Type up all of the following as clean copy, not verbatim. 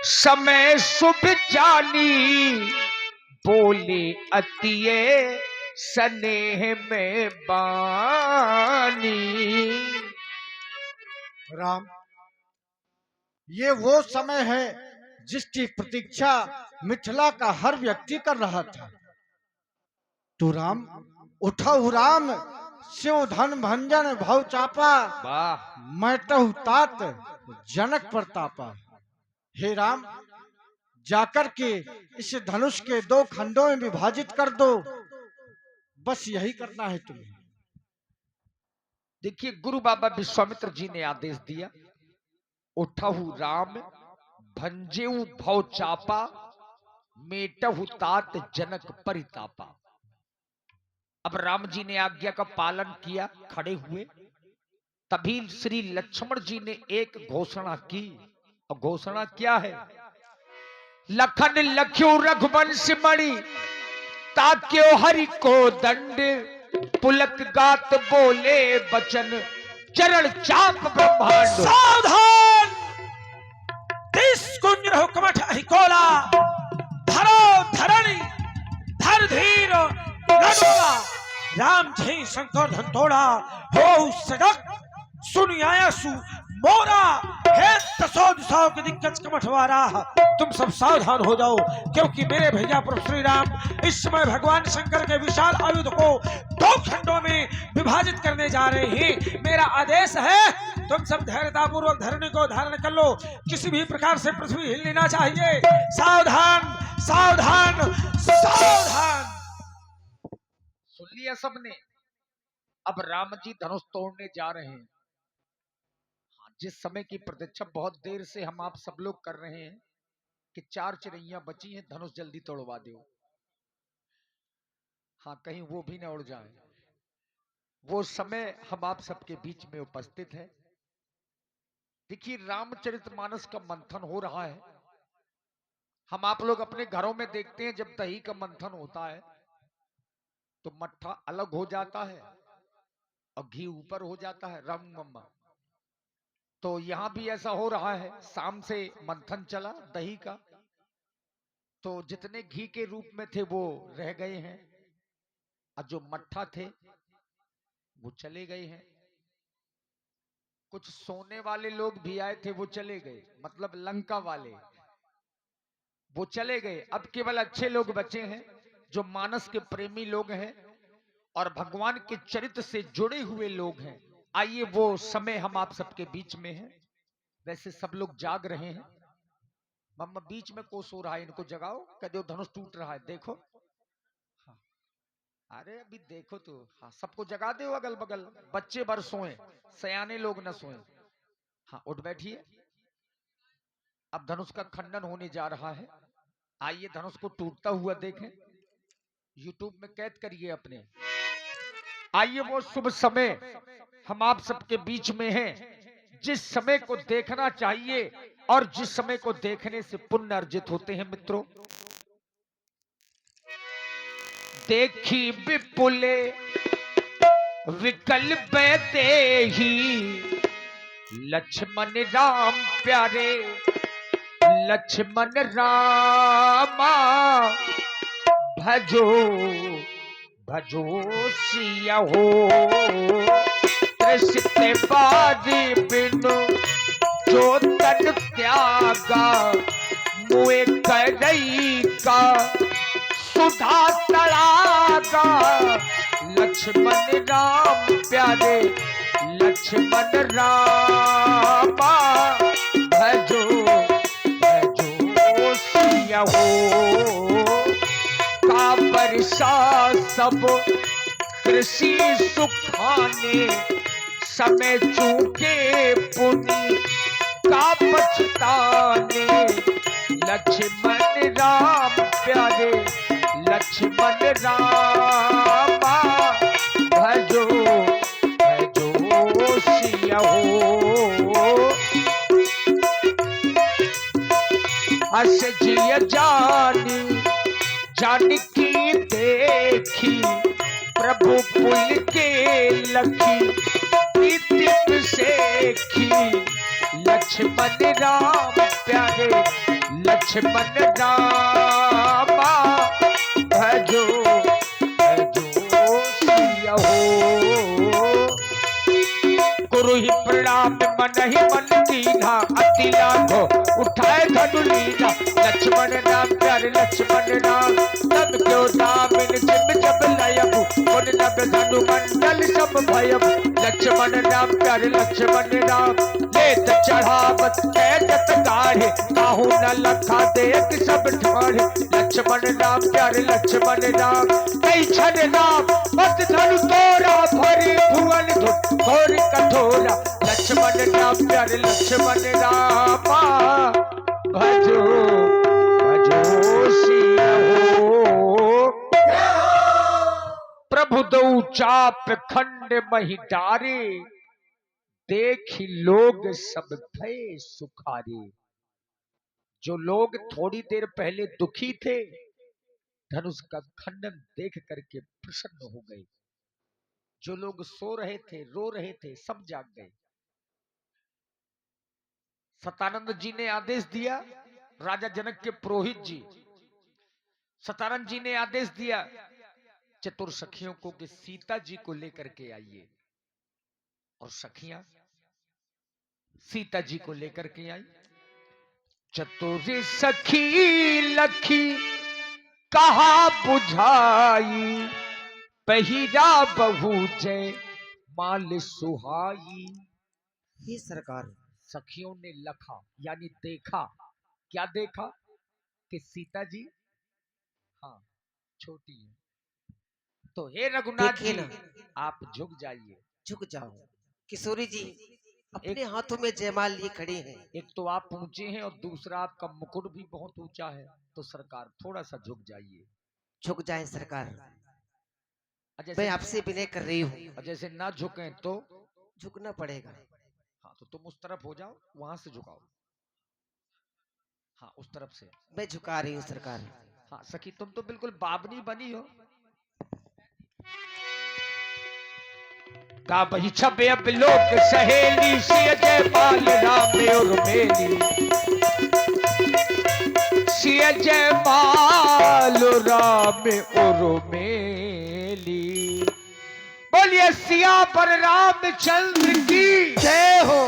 समय शुभ जानी, बोले अतिये स्नेह में बानी। राम, ये वो समय है जिसकी प्रतीक्षा मिथिला का हर व्यक्ति कर रहा था। तो राम उठऊ राम, शिव धन भंजन भव चापा, वाह, मैटहु तात जनक प्रतापा। हे राम, जाकर के इस धनुष के 2 खंडों में विभाजित कर दो, बस यही करना है तुम्हें। देखिए गुरु बाबा विश्वामित्र जी ने आदेश दिया, उठहु राम भंजेऊ भव चापा, मेटहु तात जनक परितापा। अब राम जी ने आज्ञा का पालन किया, खड़े हुए। तभी श्री लक्ष्मण जी ने एक घोषणा की, और घोषणा क्या है? लखन लख्यो रघुवंश मणि, ताक्यो हरि को दंड, पुलक गात बोले बचन, चरण चाप ब्रह्मांड। सावधान! 30 कुंज हुकमठ अहिकोला, धरो धरणी धर धीर लगोला। राम जी शंकर धनतोड़ा हो सड़क, सुन आया सु मोरा, हे दसो दिशाओं के दिग्गज कमठवारा। तुम सब सावधान हो जाओ, क्योंकि मेरे भैया प्रभु श्री राम इस समय भगवान शंकर के विशाल आयुध को 2 खंडों में विभाजित करने जा रहे हैं। मेरा आदेश है, तुम सब धैर्यतापूर्वक धरणी को धारण कर लो। किसी भी प्रकार से पृथ्वी हिलनी ना चाहिए। सावधान सावधान सावधान। सुन लिया सबने? अब राम जी धनुष तोड़ने जा रहे हैं। हाँ, जिस समय की प्रतीक्षा बहुत देर से हम आप सब लोग कर रहे हैं कि 4 चिड़ैया बची हैं, धनुष जल्दी तोड़वा दो। हाँ, कहीं वो भी न उड़ जाए। वो समय हम आप सबके बीच में उपस्थित है। देखिए रामचरितमानस का मंथन हो रहा है। हम आप लोग अपने घरों में देखते हैं, जब दही का मंथन होता है तो मट्ठा अलग हो जाता है और घी ऊपर हो जाता है, रंग मम्मा। तो यहां भी ऐसा हो रहा है। शाम से मंथन चला दही का, तो जितने घी के रूप में थे वो रह गए हैं, और जो मट्ठा थे वो चले गए हैं। कुछ सोने वाले लोग भी आए थे, वो चले गए, मतलब लंका वाले वो चले गए। अब केवल अच्छे लोग बचे हैं, जो मानस के प्रेमी लोग हैं और भगवान के चरित्र से जुड़े हुए लोग हैं। आइए, वो समय हम आप सबके बीच में है। वैसे सब लोग जाग रहे हैं। मम्मा बीच में को सो रहा है, इनको जगाओ। कदो धनुष टूट रहा है, देखो। हाँ, अरे अभी देखो तो। हाँ, सबको जगा दो, अगल बगल बच्चे भर सोए, सयाने लोग न सोए। हाँ, उठ बैठिए। अब धनुष का खंडन होने जा रहा है। आइए धनुष को टूटता हुआ देखें। यूट्यूब में कैद करिए अपने। आइए, वो शुभ समय हम आप सबके बीच में है, जिस समय को देखना चाहिए और जिस समय को देखने से पुण्य अर्जित होते हैं। मित्रों, देखी विपुले विकल देही, लक्ष्मण राम प्यारे लक्ष्मण रामा, भजो भजो सिया हो, कृष्ण बारी बिनु जो तन त्यागा, मुए करई का सुधा तड़ागा। लक्ष्मण राम प्यारे लक्ष्मण रामा, भजो भजो सिया हो, का वर्षा सब कृषि सुखाने, समय चूके पुनि का पछताने। लक्ष्मण राम प्यारे लक्ष्मण रामा, भजो भजो सिया हो। अस जिय जानी जानकी देखी, प्रभु पुल के लखी प्रीति सेखी। लक्ष्मण राम प्यारे लक्ष्मण रामा भजो भजो सिया हो। गुरु ही प्रणाम मन ही मन कीना अति लाघो उठाए धनु लीना। लक्ष्मण राम प्यारे लक्ष्मण राम तब क्यों दामिन जिम जब लयबु उन नभ धनु मंडल सब भयबु। लक्ष्मण राम प्यारे लक्ष्मण राम लेत चढ़ावत कैजत गाढ़े काहू न लखा देख सब ठाढ़े। लक्ष्मण राम प्यारे लक्ष्मण राम कई छन राम बस धनु तोरा भरी भुवन धुन घोर कठोरा। लक्ष्मण राम प्यारे लक्ष्मण रामा भजो भजो सिया हो। प्रभु दो चाप खंड मही डारे देखी लोग सब भय सुखारे। जो लोग थोड़ी देर पहले दुखी थे धनुष का खंडन देख करके प्रसन्न हो गए। जो लोग सो रहे थे रो रहे थे सब जाग गए। सतानंद जी ने आदेश दिया, राजा जनक के पुरोहित जी सतानंद जी ने आदेश दिया चतुर सखियों को कि सीता जी को लेकर के आइए। और सखियां सीता जी को लेकर के आई। चतुर सखी लखी कहा बुझाई पहिरा बहु जय माल सुहाई। हे सरकार, सखियों ने लखा यानी देखा। क्या देखा कि सीता जी हाँ छोटी है। तो हे रघुनाथ देखिए जी ना। आप झुक जाइए। झुक जाओ। किशोरी जी अपने हाथों में जयमाल लिए खड़े हैं। एक तो आप ऊंचे हैं और दूसरा आपका मुकुट भी बहुत ऊंचा है। तो सरकार थोड़ा सा झुक जाइए। झुक जाए सरकार, जैसे मैं आपसे विनय कर रही हूँ। और जैसे ना झुकें तो झुकना पड़ेगा। हाँ तो तुम उस तरफ हो जाओ, वहां से झुकाओ। हाँ उस तरफ से। मैं झुका रही हूँ सरकार। हाँ सखी तुम तो बिल्कुल बाबनी बनी हो। का बही छबे अब लोक सहेली सिय जयमाल राम और मेली। सिय जयमाल राम और मेली। बोलिए सियावर रामचंद्र की जय हो।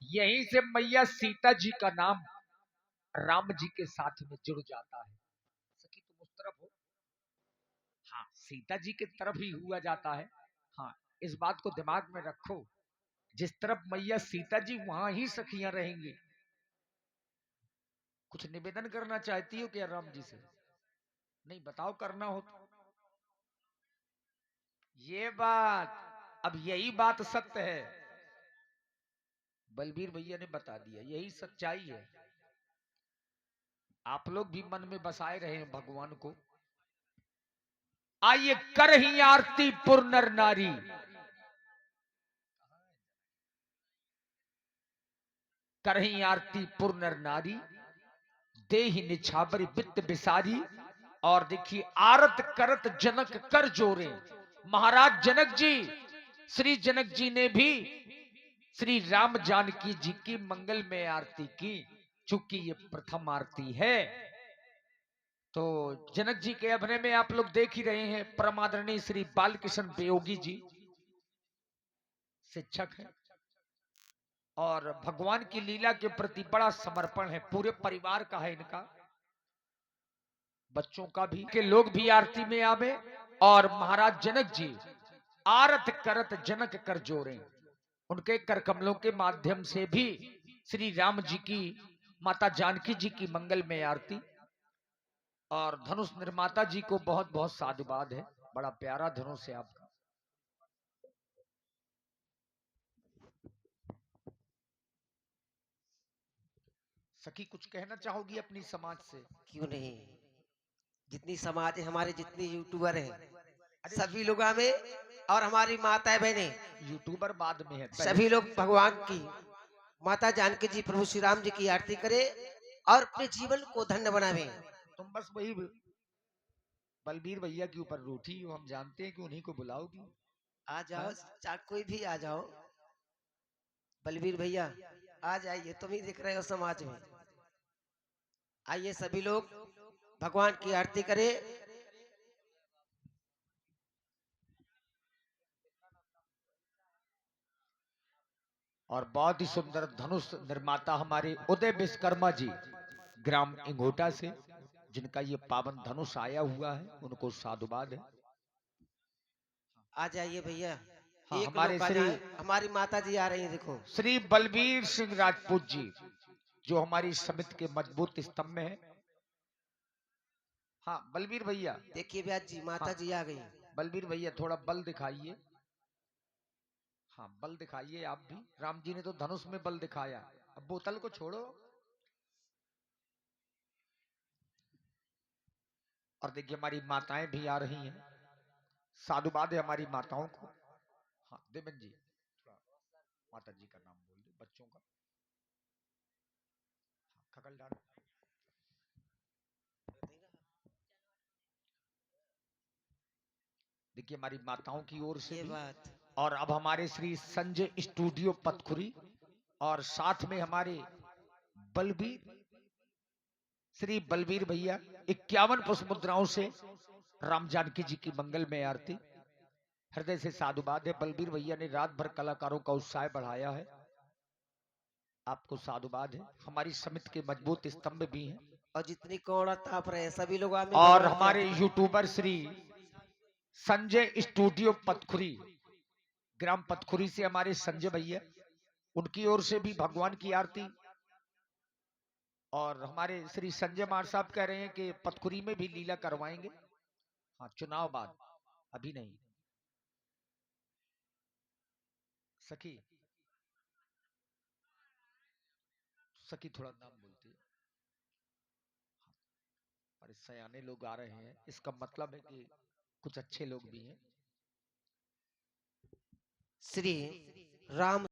यहीं से मैया सीता जी का नाम राम जी के साथ में जुड़ जाता है। सखी तुम उस तरफ हो। हाँ सीता जी की तरफ ही हुआ जाता है। हाँ इस बात को दिमाग में रखो, जिस तरफ मैया सीता जी वहां ही सखियां रहेंगी। कुछ निवेदन करना चाहती हो क्या राम जी से? नहीं बताओ करना हो तो। ये बात अब यही बात सत्य है। बलबीर भैया ने बता दिया यही सच्चाई है। आप लोग भी मन में बसाए रहे हैं भगवान को। आइए कर ही आरती पुर नर नारी। करही आरती पुर नर नारी देहि निछावर वित्त बिसारी। और देखिए आरत करत जनक कर जोरे। महाराज जनक जी श्री जनक जी ने भी श्री राम जानकी जी की मंगल में आरती की। चूंकि ये प्रथम आरती है तो जनक जी के अभिनय में आप लोग देख ही रहे हैं। परमादरणीय श्री बालकृष्ण बेयोगी जी शिक्षक हैं और भगवान की लीला के प्रति बड़ा समर्पण है। पूरे परिवार का है इनका, बच्चों का भी के लोग भी आरती में आवे। और महाराज जनक जी आरत करत जनक कर जोरे। उनके कर कमलों के माध्यम से भी श्री राम जी की माता जानकी जी की मंगल में आरती। और धनुष निर्माता जी को बहुत बहुत साधुवाद है। बड़ा प्यारा धनुष है आपका। सखी कुछ कहना चाहोगी अपनी समाज से? क्यों नहीं, जितनी समाज है हमारे, जितने यूट्यूबर हैं सभी लोग में, और हमारी माताएं बहनें यूट्यूबर बाद में है। सभी लोग भगवान की माता जानकी जी प्रभु श्री राम जी की आरती करे और अपने जीवन को धन्य बनावे। तुम बस वही बलबीर भैया के ऊपर रूठी हो। हम जानते हैं कि उन्हीं को बुलाओगी। आ जाओ, चाहे कोई भी आ जाओ। बलबीर भैया आ जाइए, तुम ही दिख रहे हो समाज में। आइए सभी लोग भगवान की आरती करें। और बहुत ही सुंदर धनुष निर्माता हमारे उदय विश्वकर्मा जी ग्राम इंगोटा से, जिनका ये पावन धनुष आया हुआ है, उनको साधुवाद है। आ जाइए भैया, हाँ, एक हमारे लोग आ श्री जाए। हमारी माता जी आ रही हैं, देखो। श्री बलबीर सिंह राजपूत जी, जो हमारी समिति के मजबूत स्तंभ में है। हाँ बलबीर भैया, देखिए ब्यास जी, माता हाँ जी आ गई। बलबीर भैया थोड़ा बल दिखाइए। हाँ बल दिखाइए आप भी। राम जी ने तो धनुष में बल दिखाया, अब बोतल को छोड़ो। और देखिए हमारी माताएं भी आ रही हैं, साधुवाद है हमारी माताओं को। हाँ देवन जी, थोड़ा माता जी का नाम बोल दो बच्चों का। हाँ, खकल डाल। देखिए हमारी माताओं की ओर से ये भी। बात। और अब हमारे श्री संजय स्टूडियो पतखुरी, और साथ में हमारे बलबीर, श्री बलबीर भैया 51 पुष्प मुद्राओं से राम जानकी जी की मंगल में आरती। हृदय से साधुवाद है। बलबीर भैया ने रात भर कलाकारों का उत्साह बढ़ाया है, आपको साधुवाद है। हमारी समिति के मजबूत स्तंभ भी हैं। और जितनी कौड़ा ताप रहे हैं, सभी लोग आमे और भगवान की हमारे आरती करें। यूट्यूबर श्री संजय स्टूडियो पतखुरी ग्राम पतखुरी से हमारे संजय भैया, उनकी ओर से भी भगवान की आरती। और हमारे श्री संजय मार साहब कह रहे हैं कि पतखुरी में भी लीला करवाएंगे। हाँ चुनाव बाद, अभी नहीं। सखी सखी थोड़ा नाम बोलती है। और सयाने लोग आ रहे हैं, इसका मतलब है कि कुछ अच्छे लोग भी हैं। श्री राम